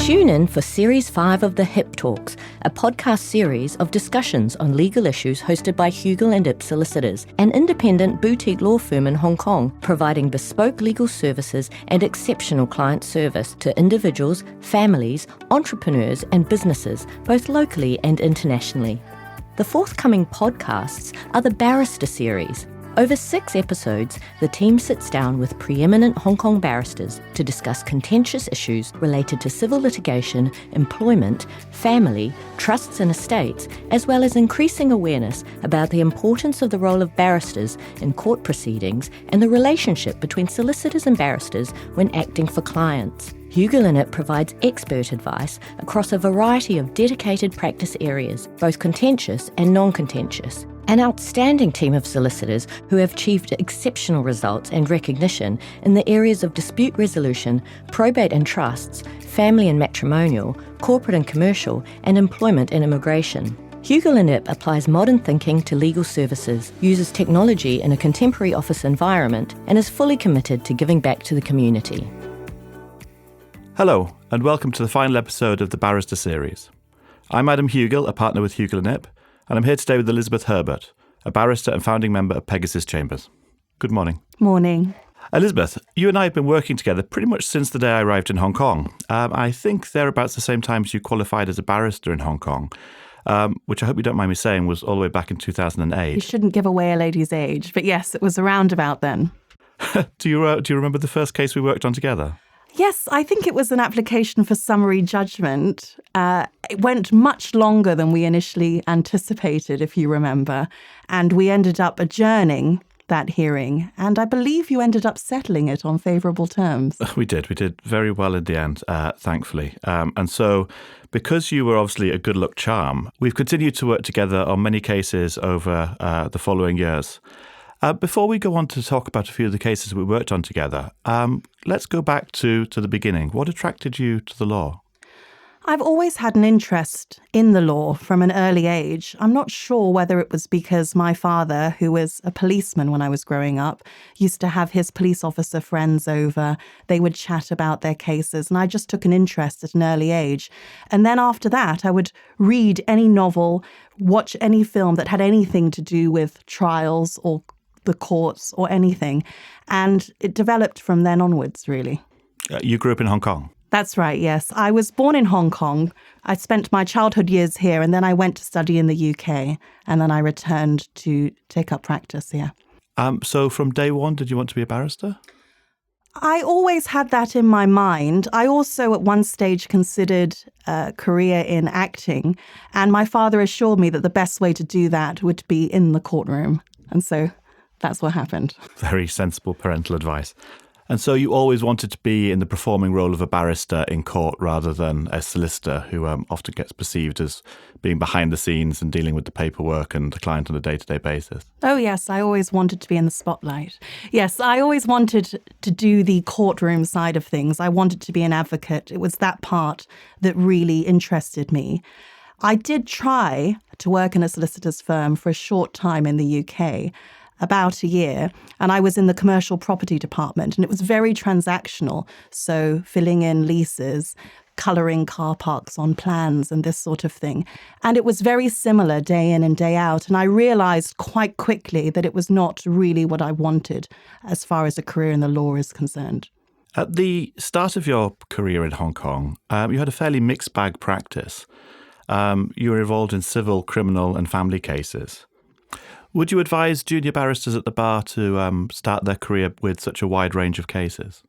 Tune in for Series 5 of the Hip Talks, a podcast series of discussions on legal issues hosted by Hugill and Ip solicitors, an independent boutique law firm in Hong Kong, providing bespoke legal services and exceptional client service to individuals, families, entrepreneurs and businesses, both locally and internationally. The forthcoming podcasts are the Barrister series. Over 6 episodes, the team sits down with preeminent Hong Kong barristers to discuss contentious issues related to civil litigation, employment, family, trusts and estates, as well as increasing awareness about the importance of the role of barristers in court proceedings and the relationship between solicitors and barristers when acting for clients. Hugill and Ip provides expert advice across a variety of dedicated practice areas, both contentious and non-contentious. An outstanding team of solicitors who have achieved exceptional results and recognition in the areas of dispute resolution, probate and trusts, family and matrimonial, corporate and commercial, and employment and immigration. Hugill and Ip applies modern thinking to legal services, uses technology in a contemporary office environment, and is fully committed to giving back to the community. Hello, and welcome to the final episode of the Barrister series. I'm Adam Hugill, a partner with Hugill and Ip, and I'm here today with Elizabeth Herbert, a barrister and founding member of Pegasus Chambers. Good morning. Morning. Elizabeth, you and I have been working together pretty much since the day I arrived in Hong Kong. I think thereabouts the same time as you qualified as a barrister in Hong Kong, which I hope you don't mind me saying was all the way back in 2008. You shouldn't give away a lady's age, but yes, it was around about then. Do you remember the first case we worked on together? Yes, I think it was an application for summary judgment. It went much longer than we initially anticipated, if you remember, and we ended up adjourning that hearing, and I believe you ended up settling it on favourable terms. We did very well in the end, thankfully. And so, because you were obviously a good luck charm, we've continued to work together on many cases over the following years. Before we go on to talk about a few of the cases we worked on together, let's go back to the beginning. What attracted you to the law? I've always had an interest in the law from an early age. I'm not sure whether it was because my father, who was a policeman when I was growing up, used to have his police officer friends over. They would chat about their cases, and I just took an interest at an early age. And then after that, I would read any novel, watch any film that had anything to do with trials or the courts or anything. And it developed from then onwards, really. You grew up in Hong Kong? That's right, yes. I was born in Hong Kong. I spent my childhood years here, and then I went to study in the UK, and then I returned to take up practice here. So from day one, did you want to be a barrister? I always had that in my mind. I also at one stage considered a career in acting, and my father assured me that the best way to do that would be in the courtroom. And so that's what happened. Very sensible parental advice. And so you always wanted to be in the performing role of a barrister in court rather than a solicitor who often gets perceived as being behind the scenes and dealing with the paperwork and the client on a day-to-day basis. Oh, yes. I always wanted to be in the spotlight. Yes, I always wanted to do the courtroom side of things. I wanted to be an advocate. It was that part that really interested me. I did try to work in a solicitor's firm for a short time in the UK, about a year, and I was in the commercial property department, and it was very transactional, so filling in leases, colouring car parks on plans and this sort of thing. And it was very similar day in and day out, and I realised quite quickly that it was not really what I wanted as far as a career in the law is concerned. At the start of your career in Hong Kong, you had a fairly mixed bag practice. You were involved in civil, criminal and family cases. Would you advise junior barristers at the bar to start their career with such a wide range of cases?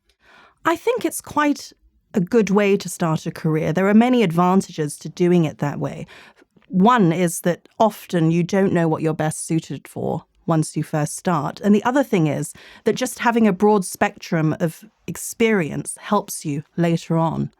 I think it's quite a good way to start a career. There are many advantages to doing it that way. One is that often you don't know what you're best suited for once you first start. And the other thing is that just having a broad spectrum of experience helps you later on.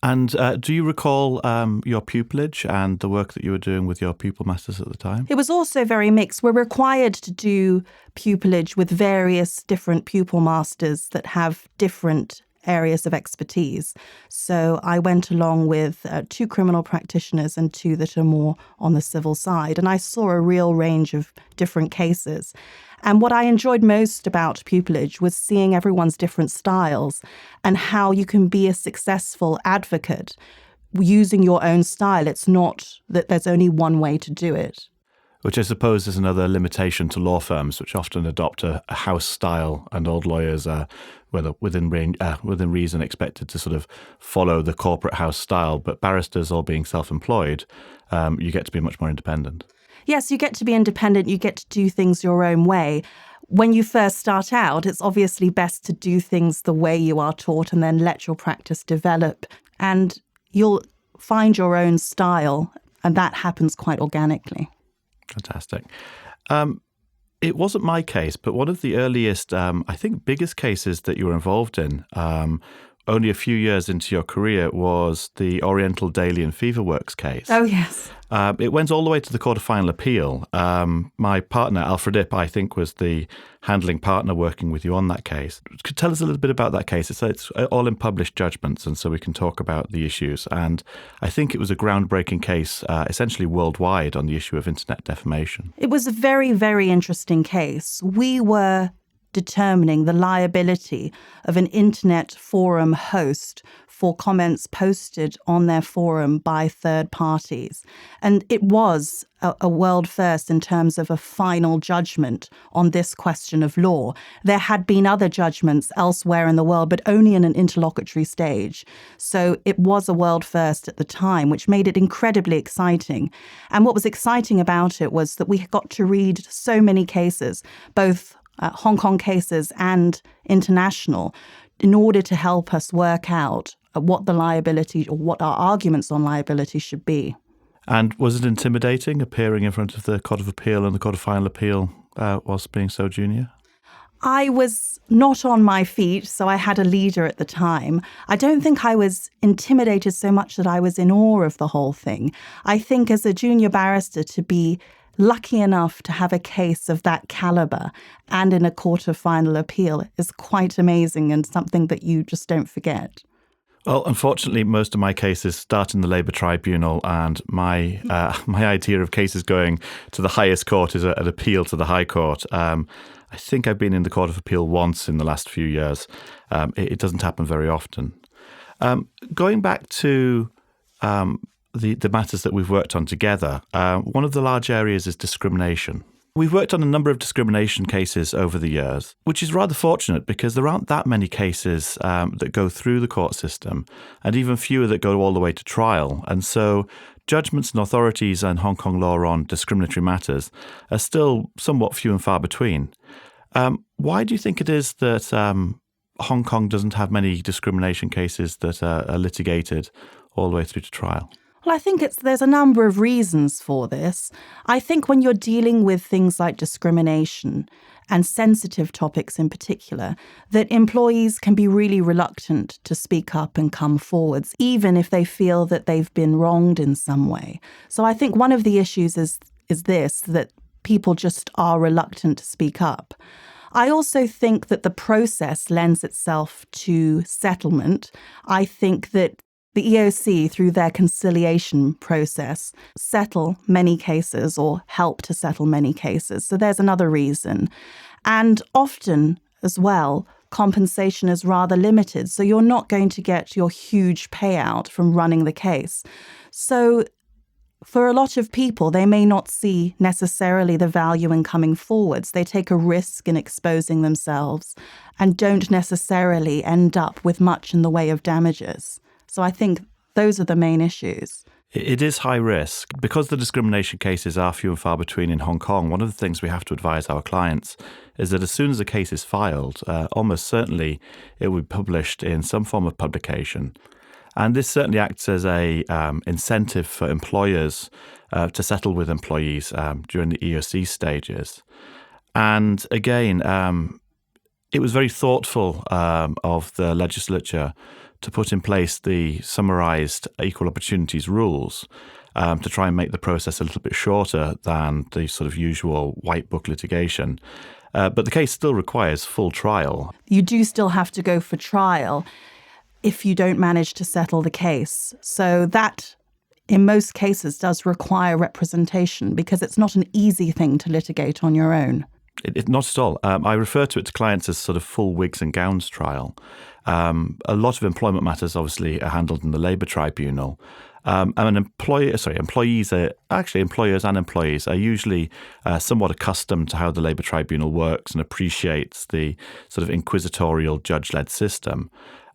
And do you recall your pupillage and the work that you were doing with your pupil masters at the time? It was also very mixed. We're required to do pupillage with various different pupil masters that have different areas of expertise. So I went along with 2 criminal practitioners and 2 that are more on the civil side. And I saw a real range of different cases. And what I enjoyed most about pupillage was seeing everyone's different styles and how you can be a successful advocate using your own style. It's not that there's only one way to do it. Which I suppose is another limitation to law firms, which often adopt a house style, and old lawyers are, within reason, expected to sort of follow the corporate house style. But barristers, all being self-employed, you get to be much more independent. Yes, you get to be independent. You get to do things your own way. When you first start out, it's obviously best to do things the way you are taught and then let your practice develop. And you'll find your own style, and that happens quite organically. Fantastic. It wasn't my case, but one of the earliest, I think, biggest cases that you were involved in, only a few years into your career, was the Oriental Daily and Fevaworks case. Oh, yes. It went all the way to the Court of Final Appeal. My partner, Alfred Ip, I think, was the handling partner working with you on that case. Could you tell us a little bit about that case? It's all in published judgments, and so we can talk about the issues. And I think it was a groundbreaking case, essentially worldwide, on the issue of internet defamation. It was a very, very interesting case. We were determining the liability of an internet forum host for comments posted on their forum by third parties. And it was a world first in terms of a final judgment on this question of law. There had been other judgments elsewhere in the world, but only in an interlocutory stage. So it was a world first at the time, which made it incredibly exciting. And what was exciting about it was that we got to read so many cases, both Hong Kong cases and international, in order to help us work out what the liability or what our arguments on liability should be. And was it intimidating appearing in front of the Court of Appeal and the Court of Final Appeal whilst being so junior? I was not on my feet, so I had a leader at the time. I don't think I was intimidated so much that I was in awe of the whole thing. I think as a junior barrister, to be lucky enough to have a case of that caliber and in a Court of Final Appeal is quite amazing and something that you just don't forget. Well, unfortunately, most of my cases start in the Labour Tribunal, and my idea of cases going to the highest court is an appeal to the High Court. I think I've been in the Court of Appeal once in the last few years. It doesn't happen very often. Going back to the matters that we've worked on together, one of the large areas is discrimination. We've worked on a number of discrimination cases over the years, which is rather fortunate because there aren't that many cases that go through the court system, and even fewer that go all the way to trial. And so judgments and authorities and Hong Kong law on discriminatory matters are still somewhat few and far between. Why do you think it is that Hong Kong doesn't have many discrimination cases that are litigated all the way through to trial? Well, I think there's a number of reasons for this. I think when you're dealing with things like discrimination and sensitive topics in particular, that employees can be really reluctant to speak up and come forwards, even if they feel that they've been wronged in some way. So I think one of the issues is this, that people just are reluctant to speak up. I also think that the process lends itself to settlement. I think that the EOC, through their conciliation process, settle many cases or help to settle many cases. So there's another reason. And often, as well, compensation is rather limited. So you're not going to get your huge payout from running the case. So for a lot of people, they may not see necessarily the value in coming forwards. They take a risk in exposing themselves and don't necessarily end up with much in the way of damages. So I think those are the main issues. It is high risk. Because the discrimination cases are few and far between in Hong Kong, one of the things we have to advise our clients is that as soon as a case is filed, almost certainly it will be published in some form of publication. And this certainly acts as a incentive for employers to settle with employees during the EOC stages. And again, it was very thoughtful of the legislature to put in place the summarised equal opportunities rules to try and make the process a little bit shorter than the sort of usual white book litigation. But the case still requires full trial. You do still have to go for trial if you don't manage to settle the case. So that, in most cases, does require representation because it's not an easy thing to litigate on your own. Not at all. I refer to it to clients as sort of full wigs and gowns trial. A lot of employment matters obviously are handled in the Labour Tribunal. And employers and employees are usually somewhat accustomed to how the Labour Tribunal works and appreciates the sort of inquisitorial judge-led system.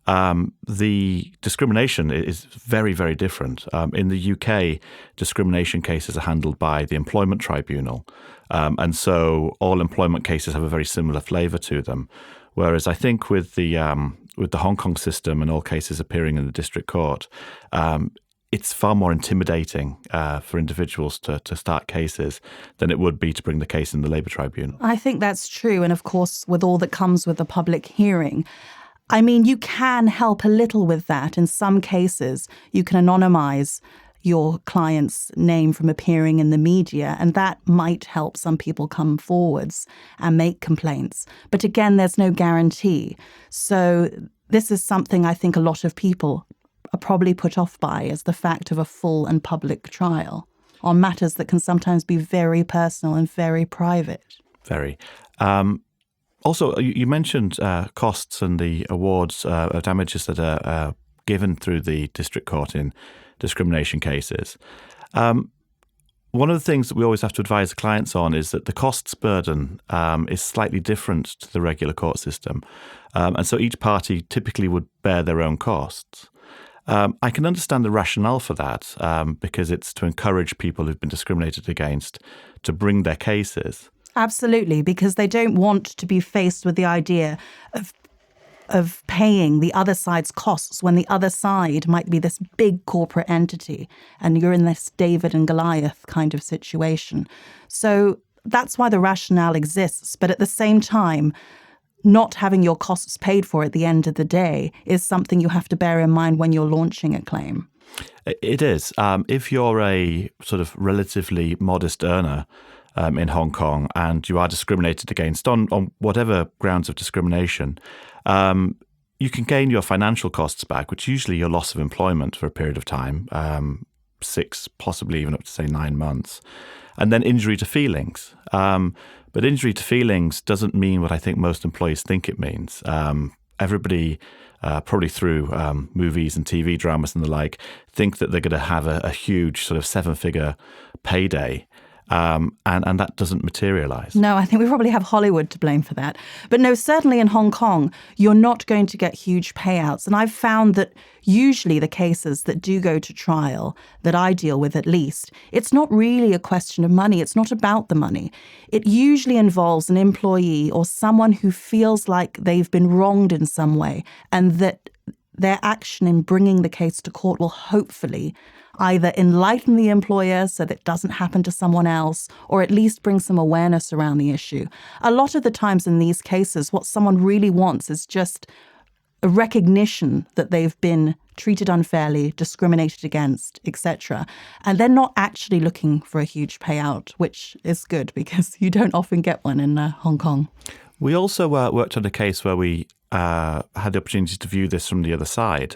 The discrimination is very, very different. In the UK, discrimination cases are handled by the Employment Tribunal. And so all employment cases have a very similar flavour to them. Whereas I think with the Hong Kong system and all cases appearing in the district court, it's far more intimidating for individuals to start cases than it would be to bring the case in the Labour Tribunal. I think that's true. And of course, with all that comes with a public hearing, I mean, you can help a little with that. In some cases, you can anonymise your client's name from appearing in the media, and that might help some people come forwards and make complaints. But again, there's no guarantee. So this is something I think a lot of people are probably put off by, as the fact of a full and public trial on matters that can sometimes be very personal and very private. Very. Also, you mentioned costs and the awards of damages that are given through the district court in discrimination cases. One of the things that we always have to advise the clients on is that the costs burden is slightly different to the regular court system. And so each party typically would bear their own costs. I can understand the rationale for that because it's to encourage people who've been discriminated against to bring their cases. Absolutely, because they don't want to be faced with the idea of paying the other side's costs when the other side might be this big corporate entity and you're in this David and Goliath kind of situation. So that's why the rationale exists. But at the same time, not having your costs paid for at the end of the day is something you have to bear in mind when you're launching a claim. It is. If you're a sort of relatively modest earner in Hong Kong and you are discriminated against on whatever grounds of discrimination, you can gain your financial costs back, which usually your loss of employment for a period of time, 6, possibly even up to, say, 9 months, and then injury to feelings. But injury to feelings doesn't mean what I think most employees think it means. Everybody, probably through movies and TV dramas and the like, think that they're going to have a huge sort of 7-figure payday. And that doesn't materialize. No, I think we probably have Hollywood to blame for that. But no, certainly in Hong Kong, you're not going to get huge payouts. And I've found that usually the cases that do go to trial, that I deal with at least, it's not really a question of money. It's not about the money. It usually involves an employee or someone who feels like they've been wronged in some way and that their action in bringing the case to court will hopefully either enlighten the employer so that it doesn't happen to someone else, or at least bring some awareness around the issue. A lot of the times in these cases, what someone really wants is just a recognition that they've been treated unfairly, discriminated against, etc. And they're not actually looking for a huge payout, which is good because you don't often get one in Hong Kong. We also worked on a case where we had the opportunity to view this from the other side.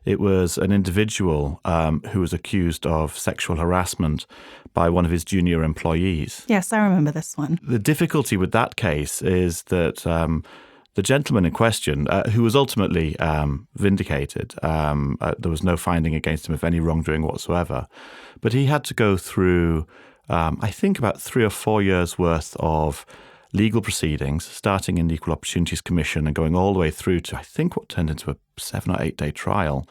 It was an individual who was accused of sexual harassment by one of his junior employees. Yes, I remember this one. The difficulty with that case is that the gentleman in question, who was ultimately vindicated, there was no finding against him of any wrongdoing whatsoever, but he had to go through, I think, about 3 or 4 years' worth of legal proceedings, starting in the Equal Opportunities Commission and going all the way through to, I think, what turned into a 7 or 8 day trial,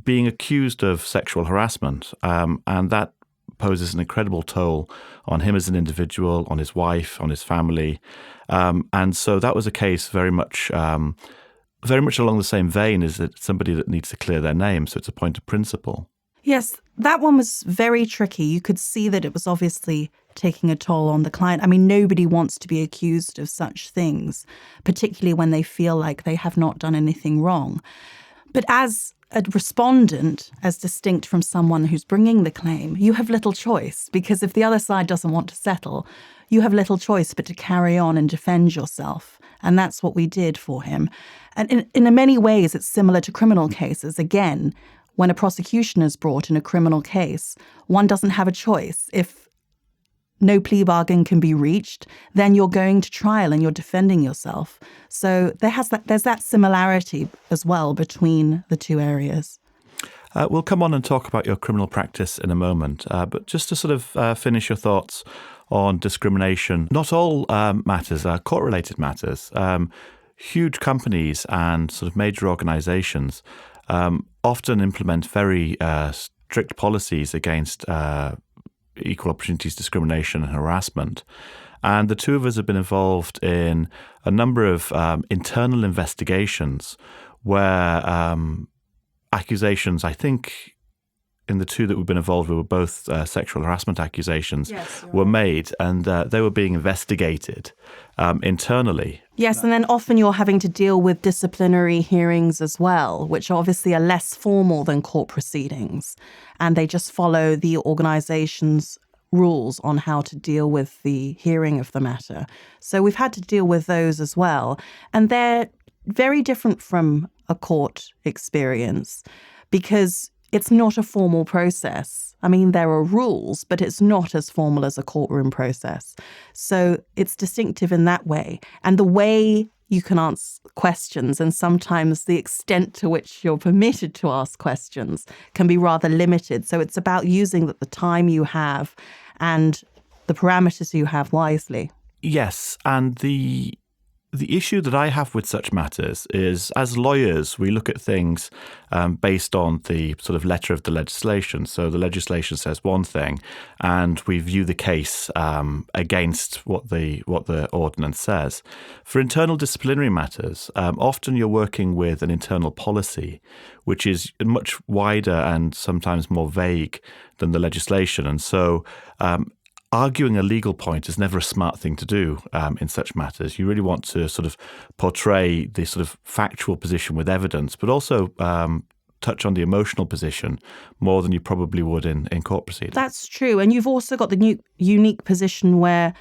being accused of sexual harassment. And that poses an incredible toll on him as an individual, on his wife, on his family. And so that was a case very much along the same vein as that somebody that needs to clear their name. So it's a point of principle. Yes, that one was very tricky. You could see that it was obviously taking a toll on the client. I mean, nobody wants to be accused of such things, particularly when they feel like they have not done anything wrong. But as a respondent, as distinct from someone who's bringing the claim, you have little choice, because if the other side doesn't want to settle, you have little choice but to carry on and defend yourself. And that's what we did for him. And in many ways, it's similar to criminal cases. Again, when a prosecution is brought in a criminal case, one doesn't have a choice. If no plea bargain can be reached, then you're going to trial and you're defending yourself. So there's that similarity as well between the two areas. We'll come on and talk about your criminal practice in a moment, but just to sort of finish your thoughts on discrimination, not all matters are court-related matters. Huge companies and sort of major organizations often implement very strict policies against equal opportunities discrimination and harassment. And the two of us have been involved in a number of internal investigations where accusations, I think in the two that we've been involved with, were both sexual harassment accusations, were made, and they were being investigated internally. Yes, and then often you're having to deal with disciplinary hearings as well, which obviously are less formal than court proceedings, and they just follow the organization's rules on how to deal with the hearing of the matter. So we've had to deal with those as well, and they're very different from a court experience because it's not a formal process. I mean, there are rules, but it's not as formal as a courtroom process. So it's distinctive in that way. And the way you can ask questions and sometimes the extent to which you're permitted to ask questions can be rather limited. So it's about using the time you have and the parameters you have wisely. Yes, and the issue that I have with such matters is, as lawyers, we look at things based on the sort of letter of the legislation. So the legislation says one thing, and we view the case against what the ordinance says. For internal disciplinary matters, often you're working with an internal policy, which is much wider and sometimes more vague than the legislation. And so arguing a legal point is never a smart thing to do in such matters. You really want to sort of portray the sort of factual position with evidence, but also touch on the emotional position more than you probably would in court proceedings. That's true. And you've also got the unique position where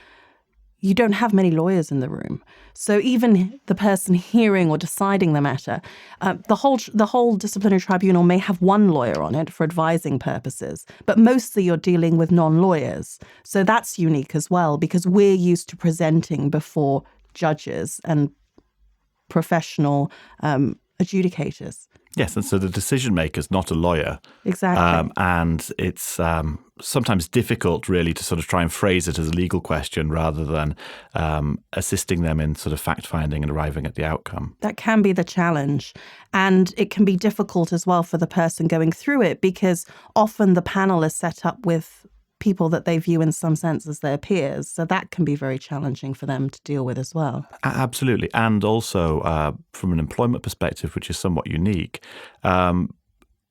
you don't have many lawyers in the room. So even the person hearing or deciding the matter, the whole disciplinary tribunal may have one lawyer on it for advising purposes, but mostly you're dealing with non-lawyers. So that's unique as well, because we're used to presenting before judges and professional adjudicators. Yes, and so the decision maker is not a lawyer. Exactly. And it's sometimes difficult, really, to sort of try and phrase it as a legal question rather than assisting them in sort of fact-finding and arriving at the outcome. That can be the challenge. And it can be difficult as well for the person going through it, because often the panel is set up with people that they view in some sense as their peers. So that can be very challenging for them to deal with as well. Absolutely. And also from an employment perspective, which is somewhat unique,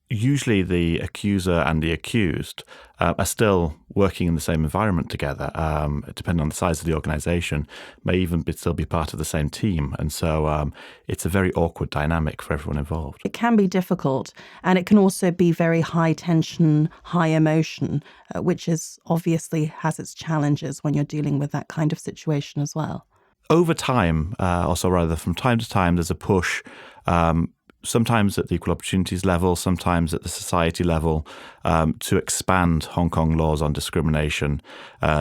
usually the accuser and the accused are still working in the same environment together, depending on the size of the organization, may even still be part of the same team. And so it's a very awkward dynamic for everyone involved. It can be difficult, and it can also be very high tension, high emotion, which is obviously has its challenges when you're dealing with that kind of situation as well. Over time, also rather from time to time, there's a push sometimes at the equal opportunities level, sometimes at the society level, to expand Hong Kong laws on discrimination,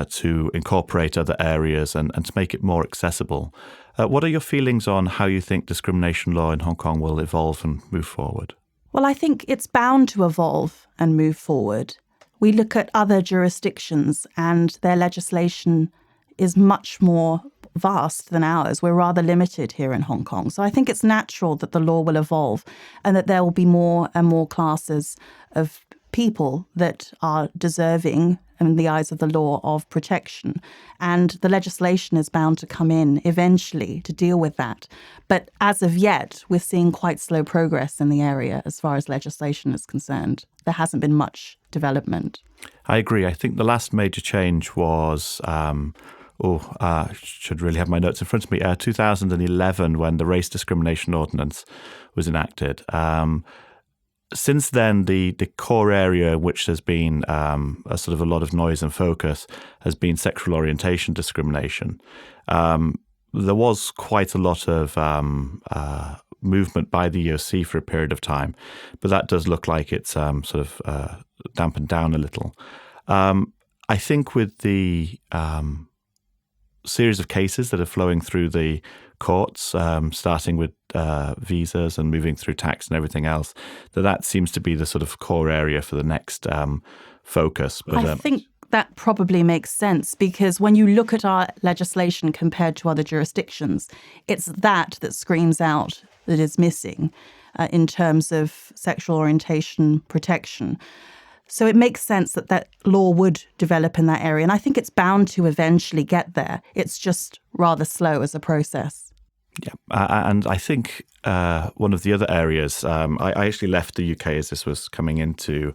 to incorporate other areas and to make it more accessible. What are your feelings on how you think discrimination law in Hong Kong will evolve and move forward? Well, I think it's bound to evolve and move forward. We look at other jurisdictions and their legislation is much more vast than ours. We're rather limited here in Hong Kong. So I think it's natural that the law will evolve and that there will be more and more classes of people that are deserving, in the eyes of the law, of protection. And the legislation is bound to come in eventually to deal with that. But as of yet, we're seeing quite slow progress in the area as far as legislation is concerned. There hasn't been much development. I agree. I think the last major change was I should really have my notes in front of me, 2011, when the race discrimination ordinance was enacted. Since then, the core area in which there's been a sort of a lot of noise and focus has been sexual orientation discrimination. There was quite a lot of movement by the EOC for a period of time, but that does look like it's sort of dampened down a little. I think with the series of cases that are flowing through the courts, starting with visas and moving through tax and everything else, that seems to be the sort of core area for the next focus. But, I think that probably makes sense, because when you look at our legislation compared to other jurisdictions, it's that screams out that is missing in terms of sexual orientation protection. So it makes sense that law would develop in that area. And I think it's bound to eventually get there. It's just rather slow as a process. Yeah. And I think one of the other areas, I actually left the UK as this was coming into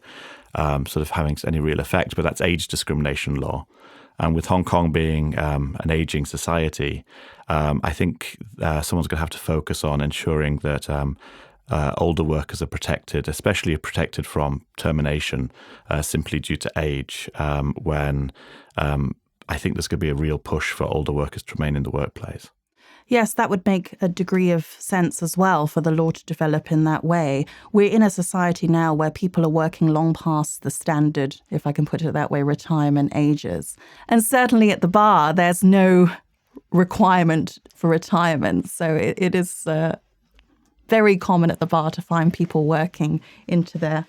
sort of having any real effect, but that's age discrimination law. And with Hong Kong being an aging society, I think someone's going to have to focus on ensuring that older workers are protected, especially protected from termination simply due to age, when I think there's going to be a real push for older workers to remain in the workplace. Yes, that would make a degree of sense as well for the law to develop in that way. We're in a society now where people are working long past the standard, if I can put it that way, retirement ages. And certainly at the bar, there's no requirement for retirement. So it is very common at the bar to find people working into their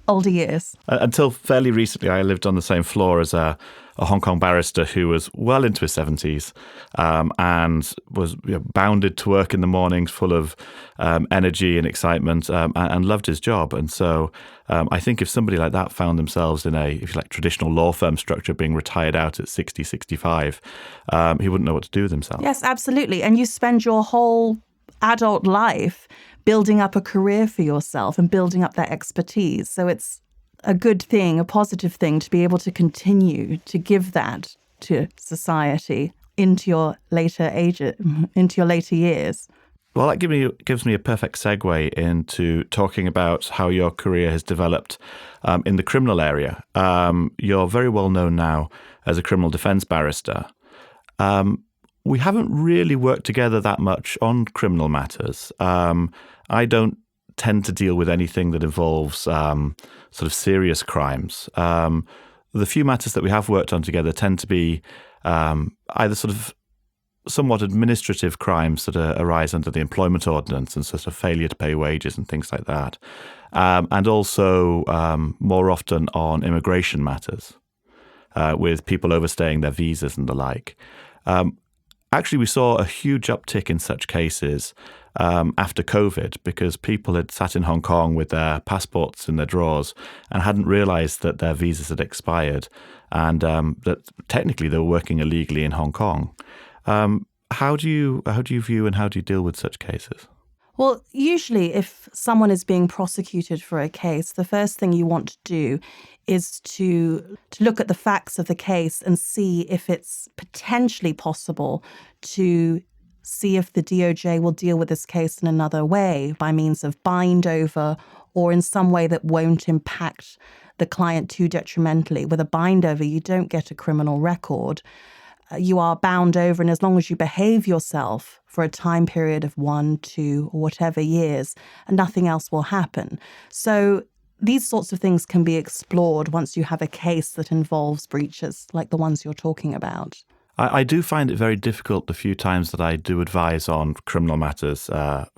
older years. Until fairly recently, I lived on the same floor as a Hong Kong barrister who was well into his 70s and was bounded to work in the mornings, full of energy and excitement, and loved his job. And so I think if somebody like that found themselves in a, if you like, traditional law firm structure, being retired out at 60, 65, he wouldn't know what to do with himself. Yes, absolutely. And you spend your whole adult life building up a career for yourself and building up that expertise. So it's a good thing, a positive thing, to be able to continue to give that to society into your later years. Well, that gives me a perfect segue into talking about how your career has developed in the criminal area. You're very well known now as a criminal defence barrister. We haven't really worked together that much on criminal matters. I don't tend to deal with anything that involves sort of serious crimes. The few matters that we have worked on together tend to be either sort of somewhat administrative crimes that arise under the employment ordinance and sort of failure to pay wages and things like that. And also more often on immigration matters with people overstaying their visas and the like. Actually, we saw a huge uptick in such cases after COVID, because people had sat in Hong Kong with their passports in their drawers and hadn't realized that their visas had expired and that technically they were working illegally in Hong Kong. How do you view and how do you deal with such cases? Well, usually if someone is being prosecuted for a case, the first thing you want to do is to look at the facts of the case and see if it's potentially possible to see if the DOJ will deal with this case in another way by means of bind over or in some way that won't impact the client too detrimentally. With a bind over, you don't get a criminal record. You are bound over, and as long as you behave yourself for a time period of 1, 2, or whatever years, and nothing else will happen. So these sorts of things can be explored once you have a case that involves breaches like the ones you're talking about. I do find it very difficult the few times that I do advise on criminal matters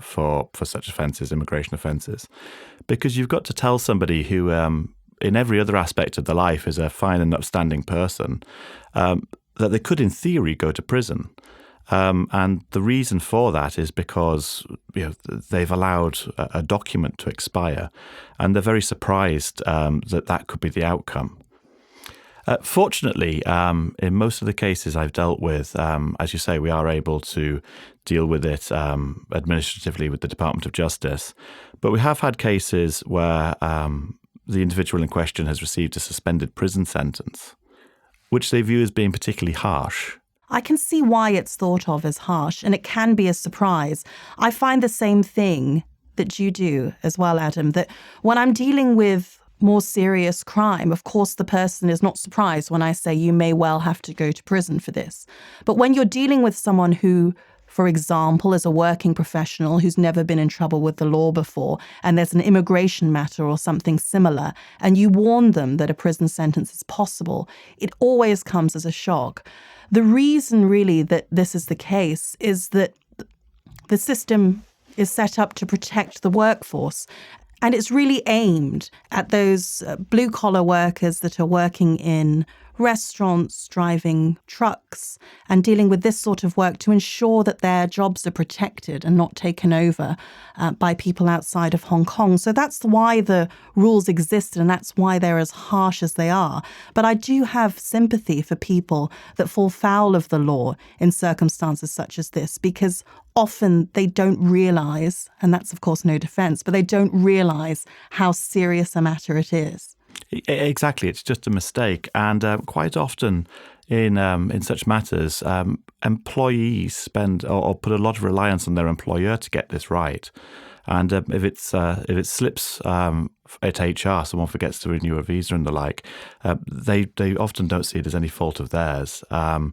for such offences, immigration offences, because you've got to tell somebody who, in every other aspect of their life, is a fine and upstanding person, that they could, in theory, go to prison. And the reason for that is because they've allowed a document to expire, and they're very surprised that could be the outcome. Fortunately, in most of the cases I've dealt with, as you say, we are able to deal with it administratively with the Department of Justice. But we have had cases where the individual in question has received a suspended prison sentence, which they view as being particularly harsh. I can see why it's thought of as harsh, and it can be a surprise. I find the same thing that you do as well, Adam, that when I'm dealing with more serious crime, of course, the person is not surprised when I say you may well have to go to prison for this. But when you're dealing with someone who for example, as a working professional who's never been in trouble with the law before, and there's an immigration matter or something similar, and you warn them that a prison sentence is possible, it always comes as a shock. The reason really that this is the case is that the system is set up to protect the workforce. And it's really aimed at those blue-collar workers that are working in restaurants, driving trucks, and dealing with this sort of work to ensure that their jobs are protected and not taken over by people outside of Hong Kong. So that's why the rules exist, and that's why they're as harsh as they are. But I do have sympathy for people that fall foul of the law in circumstances such as this, because often they don't realise, and that's of course no defence, but they don't realise how serious a matter it is. Exactly, it's just a mistake, and quite often in such matters, employees spend or put a lot of reliance on their employer to get this right. And if it slips at HR, someone forgets to renew a visa and the like, they often don't see it as any fault of theirs, and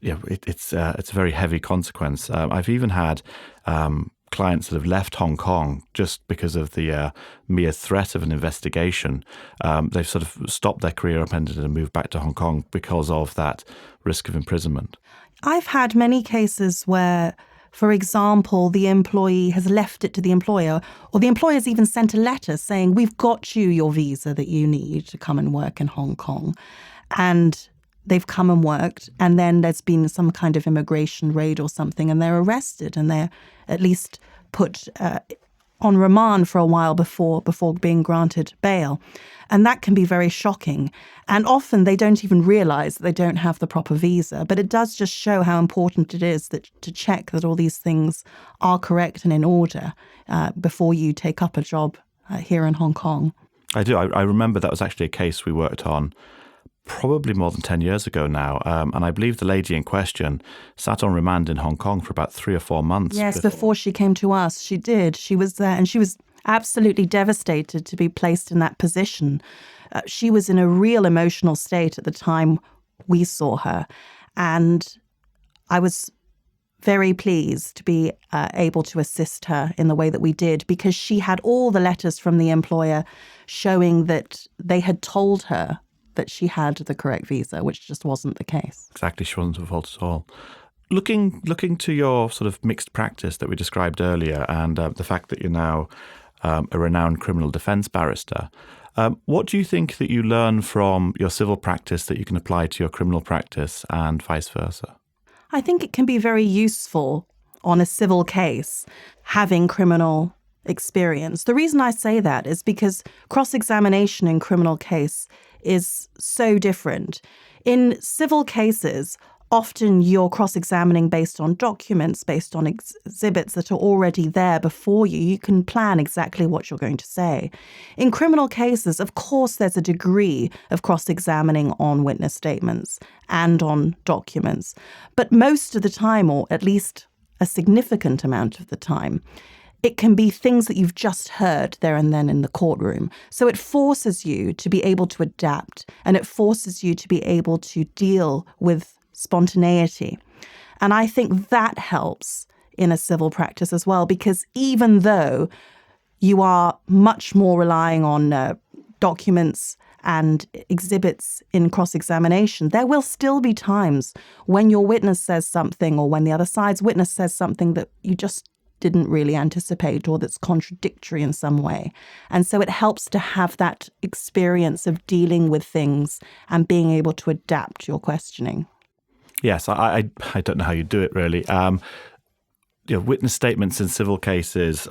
it's a very heavy consequence. I've even had clients that have left Hong Kong just because of the mere threat of an investigation. They've sort of stopped their career upended and moved back to Hong Kong because of that risk of imprisonment. I've had many cases where, for example, the employee has left it to the employer, or the employer's even sent a letter saying, we've got you your visa that you need to come and work in Hong Kong. And they've come and worked, and then there's been some kind of immigration raid or something, and they're arrested, and they're at least put on remand for a while before being granted bail. And that can be very shocking. And often they don't even realise that they don't have the proper visa. But it does just show how important it is to check that all these things are correct and in order before you take up a job here in Hong Kong. I do. I remember that was actually a case we worked on probably more than 10 years ago now. And I believe the lady in question sat on remand in Hong Kong for about 3 or 4 months. Yes, before she came to us, she did. She was there, and she was absolutely devastated to be placed in that position. She was in a real emotional state at the time we saw her. And I was very pleased to be able to assist her in the way that we did, because she had all the letters from the employer showing that they had told her that she had the correct visa, which just wasn't the case. Exactly, she wasn't at fault at all. Looking to your sort of mixed practice that we described earlier, and the fact that you're now a renowned criminal defence barrister, what do you think that you learn from your civil practice that you can apply to your criminal practice and vice versa? I think it can be very useful on a civil case having criminal experience. The reason I say that is because cross-examination in criminal case is so different. In civil cases, often you're cross-examining based on documents, based on exhibits that are already there before you. You can plan exactly what you're going to say. In criminal cases, of course, there's a degree of cross-examining on witness statements and on documents. But most of the time, or at least a significant amount of the time, it can be things that you've just heard there and then in the courtroom. So it forces you to be able to adapt, and it forces you to be able to deal with spontaneity. And I think that helps in a civil practice as well, because even though you are much more relying on documents and exhibits in cross-examination, there will still be times when your witness says something, or when the other side's witness says something that you just didn't really anticipate, or that's contradictory in some way. And so it helps to have that experience of dealing with things and being able to adapt your questioning. Yes, I don't know how you do it really. Witness statements in civil cases,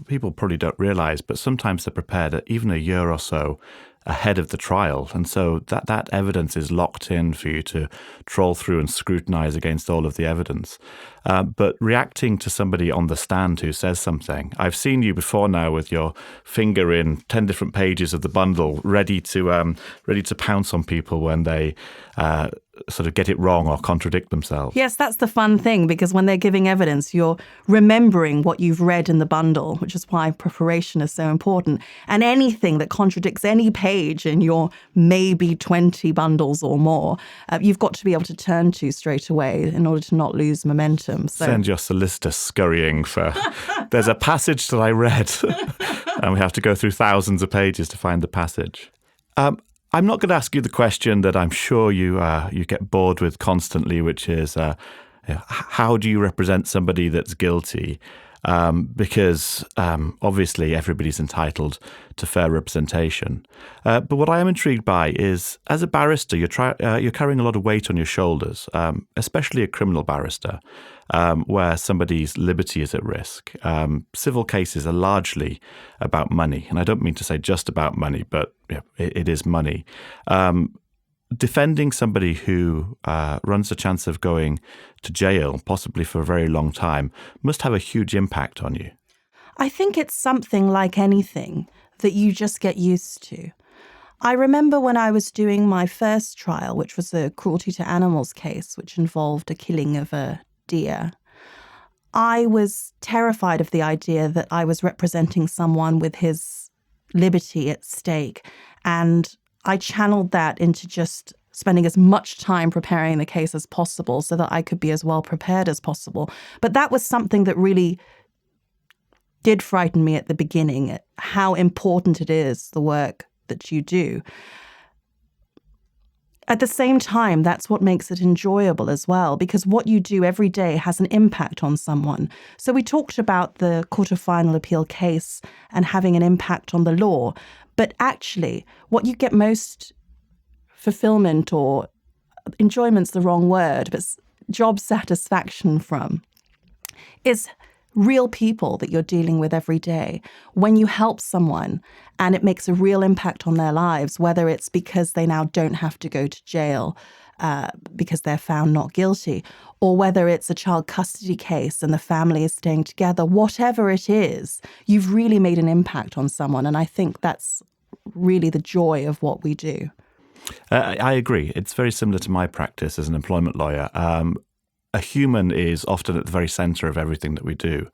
people probably don't realise, but sometimes they're prepared even a year or so ahead of the trial. And so that evidence is locked in for you to troll through and scrutinise against all of the evidence. But reacting to somebody on the stand who says something, I've seen you before now with your finger in 10 different pages of the bundle, ready to pounce on people when they sort of get it wrong or contradict themselves. Yes, that's the fun thing, because when they're giving evidence, you're remembering what you've read in the bundle, which is why preparation is so important. And anything that contradicts any page in your maybe 20 bundles or more, you've got to be able to turn to straight away in order to not lose momentum. So Send your solicitor scurrying for, there's a passage that I read, and we have to go through thousands of pages to find the passage. I'm not going to ask you the question that I'm sure you get bored with constantly, which is how do you represent somebody that's guilty? Because obviously everybody's entitled to fair representation. But what I am intrigued by is, as a barrister, you're carrying a lot of weight on your shoulders, especially a criminal barrister, where somebody's liberty is at risk. Civil cases are largely about money, and I don't mean to say just about money, but it is money. Defending somebody who runs the chance of going to jail, possibly for a very long time, must have a huge impact on you. I think it's something like anything that you just get used to. I remember when I was doing my first trial, which was a cruelty to animals case, which involved a killing of a deer. I was terrified of the idea that I was representing someone with his liberty at stake, and I channeled that into just spending as much time preparing the case as possible so that I could be as well prepared as possible. But that was something that really did frighten me at the beginning, how important it is, the work that you do. At the same time, that's what makes it enjoyable as well, because what you do every day has an impact on someone. So we talked about the Court of Final Appeal case and having an impact on the law. But actually, what you get most fulfillment, or enjoyment's the wrong word, but job satisfaction from, is real people that you're dealing with every day. When you help someone and it makes a real impact on their lives, whether it's because they now don't have to go to jail because they're found not guilty, or whether it's a child custody case and the family is staying together, whatever it is, you've really made an impact on someone. And I think that's really the joy of what we do. I agree. It's very similar to my practice as an employment lawyer. A human is often at the very center of everything that we do,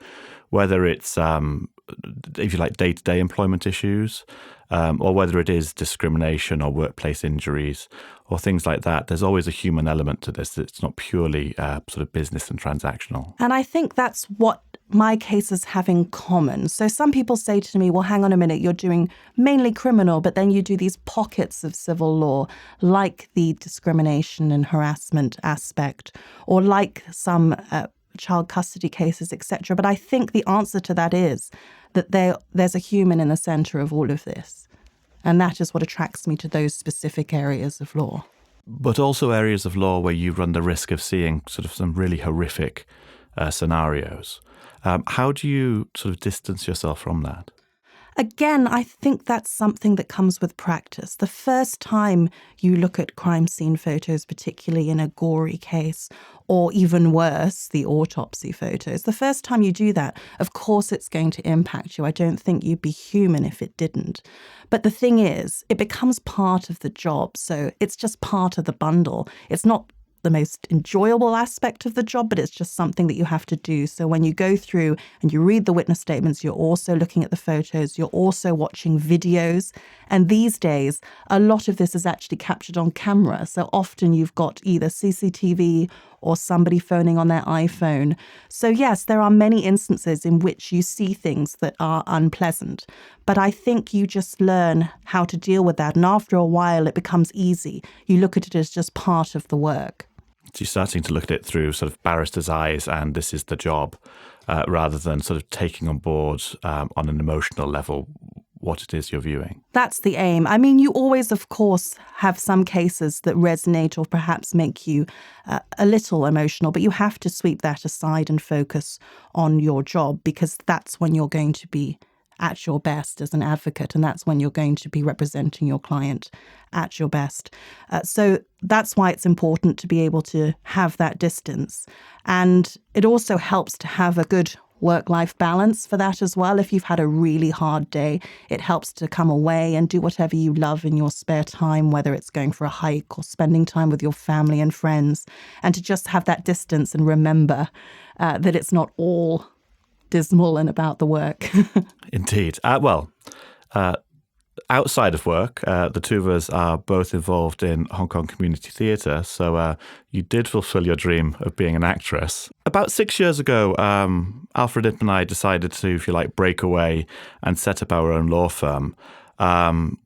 whether it's, if you like, day-to-day employment issues, or whether it is discrimination or workplace injuries or things like that. There's always a human element to this. It's not purely sort of business and transactional. And I think that's what my cases have in common. So some people say to me, well, hang on a minute, you're doing mainly criminal, but then you do these pockets of civil law, like the discrimination and harassment aspect, or like some child custody cases, etc. But I think the answer to that is that there's a human in the center of all of this. And that is what attracts me to those specific areas of law. But also areas of law where you run the risk of seeing sort of some really horrific scenarios. How do you sort of distance yourself from that? Again, I think that's something that comes with practice. The first time you look at crime scene photos, particularly in a gory case, or even worse, the autopsy photos, the first time you do that, of course it's going to impact you. I don't think you'd be human if it didn't. But the thing is, it becomes part of the job. So it's just part of the bundle. It's not the most enjoyable aspect of the job, but it's just something that you have to do. So when you go through and you read the witness statements, you're also looking at the photos, you're also watching videos. And these days, a lot of this is actually captured on camera. So often you've got either CCTV or somebody phoning on their iPhone. So yes, there are many instances in which you see things that are unpleasant. But I think you just learn how to deal with that. And after a while, it becomes easy. You look at it as just part of the work. So you're starting to look at it through sort of barrister's eyes, and this is the job, rather than sort of taking on board on an emotional level what it is you're viewing. That's the aim. I mean, you always, of course, have some cases that resonate or perhaps make you a little emotional, but you have to sweep that aside and focus on your job, because that's when you're going to be at your best as an advocate, and that's when you're going to be representing your client at your best. So that's why it's important to be able to have that distance. And it also helps to have a good work-life balance for that as well. If you've had a really hard day, it helps to come away and do whatever you love in your spare time, whether it's going for a hike or spending time with your family and friends, and to just have that distance and remember that it's not all dismal and about the work. Indeed. Outside of work, the two of us are both involved in Hong Kong community theatre, so you did fulfill your dream of being an actress. About 6 years ago, Alfred Ip and I decided to, if you like, break away and set up our own law firm,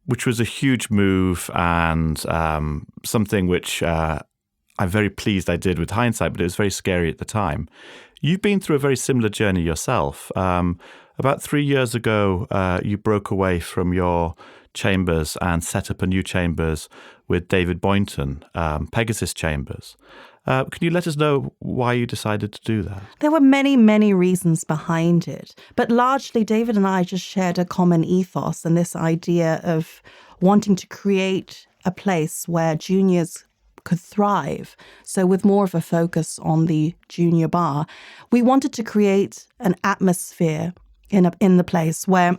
which was a huge move and something which I'm very pleased I did with hindsight, but it was very scary at the time. You've been through a very similar journey yourself. About 3 years ago, you broke away from your chambers and set up a new chambers with David Boynton, Pegasus Chambers. Can you let us know why you decided to do that? There were many, many reasons behind it, but largely David and I just shared a common ethos and this idea of wanting to create a place where juniors could thrive. So with more of a focus on the junior bar, we wanted to create an atmosphere in the place where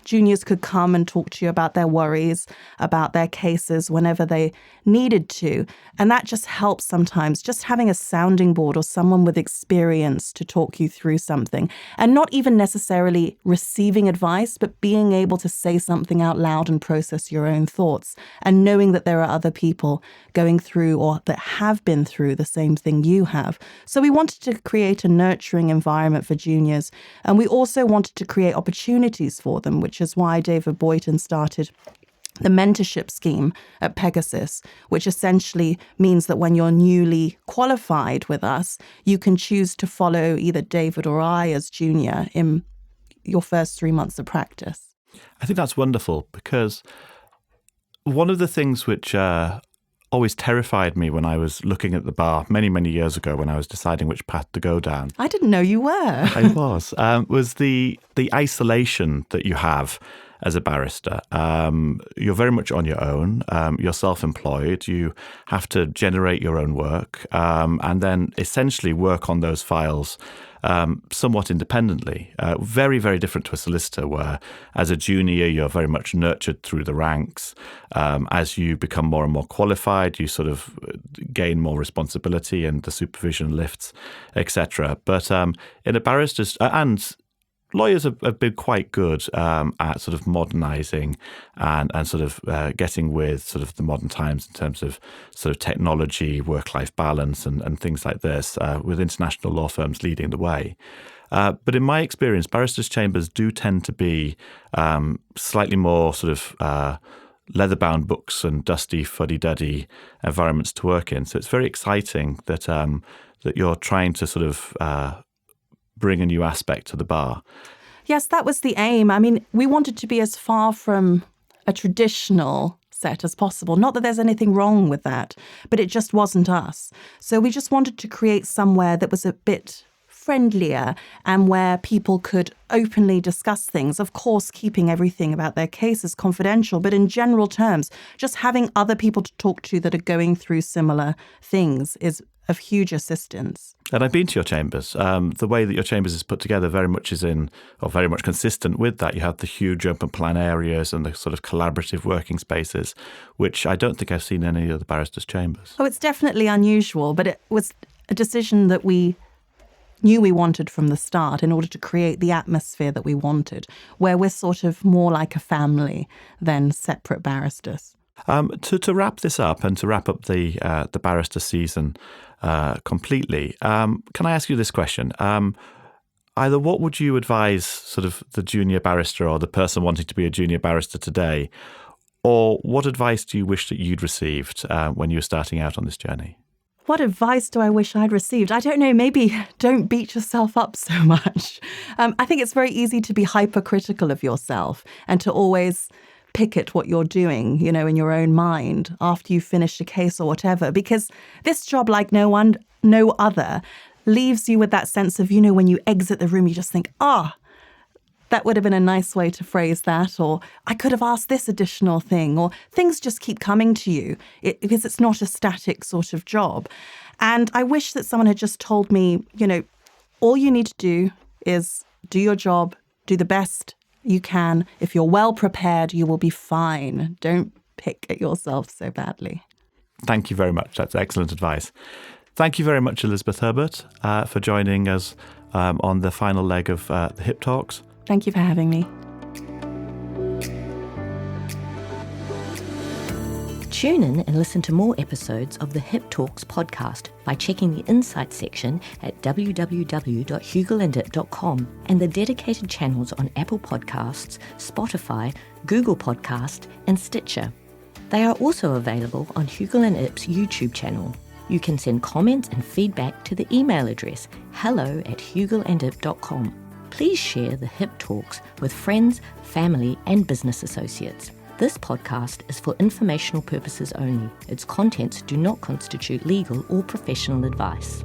juniors could come and talk to you about their worries, about their cases whenever they needed to. And that just helps sometimes, just having a sounding board or someone with experience to talk you through something. And not even necessarily receiving advice, but being able to say something out loud and process your own thoughts. And knowing that there are other people going through or that have been through the same thing you have. So we wanted to create a nurturing environment for juniors. And we also wanted to create opportunities for them, which is why David Boynton started the mentorship scheme at Pegasus, which essentially means that when you're newly qualified with us, you can choose to follow either David or I as junior in your first 3 months of practice. I think that's wonderful because one of the things which always terrified me when I was looking at the bar many, many years ago when I was deciding which path to go down. I didn't know you were. I was the isolation that you have as a barrister. You're very much on your own. You're self-employed. You have to generate your own work and then essentially work on those files somewhat independently. Very, very different to a solicitor where as a junior, you're very much nurtured through the ranks. As you become more and more qualified, you sort of gain more responsibility and the supervision lifts, etc. But in a barrister's, and lawyers have been quite good at sort of modernising and sort of getting with sort of the modern times in terms of sort of technology, work-life balance and things like this, with international law firms leading the way. But in my experience, barristers' chambers do tend to be slightly more sort of leather-bound books and dusty, fuddy-duddy environments to work in. So it's very exciting that that you're trying to sort of bring a new aspect to the bar. Yes, that was the aim. I mean, we wanted to be as far from a traditional set as possible. Not that there's anything wrong with that, but it just wasn't us. So we just wanted to create somewhere that was a bit friendlier and where people could openly discuss things, of course, keeping everything about their cases confidential, but in general terms, just having other people to talk to that are going through similar things is of huge assistance. And I've been to your chambers. The way that your chambers is put together very much consistent with that. You have the huge open plan areas and the sort of collaborative working spaces, which I don't think I've seen in any other barristers' chambers. Oh, it's definitely unusual, but it was a decision that we knew we wanted from the start in order to create the atmosphere that we wanted, where we're sort of more like a family than separate barristers. To wrap this up and to wrap up the barrister season completely, can I ask you this question? Either what would you advise sort of the junior barrister or the person wanting to be a junior barrister today, or what advice do you wish that you'd received when you were starting out on this journey? What advice do I wish I'd received? I don't know, maybe don't beat yourself up so much. I think it's very easy to be hypercritical of yourself and to always pick at what you're doing, you know, in your own mind after you've finished a case or whatever, because this job, like no other, leaves you with that sense of, you know, when you exit the room, you just think, that would have been a nice way to phrase that, or I could have asked this additional thing, or things just keep coming to you because it's not a static sort of job. And I wish that someone had just told me, you know, all you need to do is do your job, do the best you can. If you're well prepared, you will be fine. Don't pick at yourself so badly. Thank you very much. That's excellent advice. Thank you very much, Elizabeth Herbert, for joining us on the final leg of the HIP Talks. Thank you for having me. Tune in and listen to more episodes of the HIP Talks podcast by checking the Insights section at www.hugilandip.com and the dedicated channels on Apple Podcasts, Spotify, Google Podcast, and Stitcher. They are also available on Hugill and Ip's YouTube channel. You can send comments and feedback to the email address hello@hugilandip.com. Please share the HIP Talks with friends, family, and business associates. This podcast is for informational purposes only. Its contents do not constitute legal or professional advice.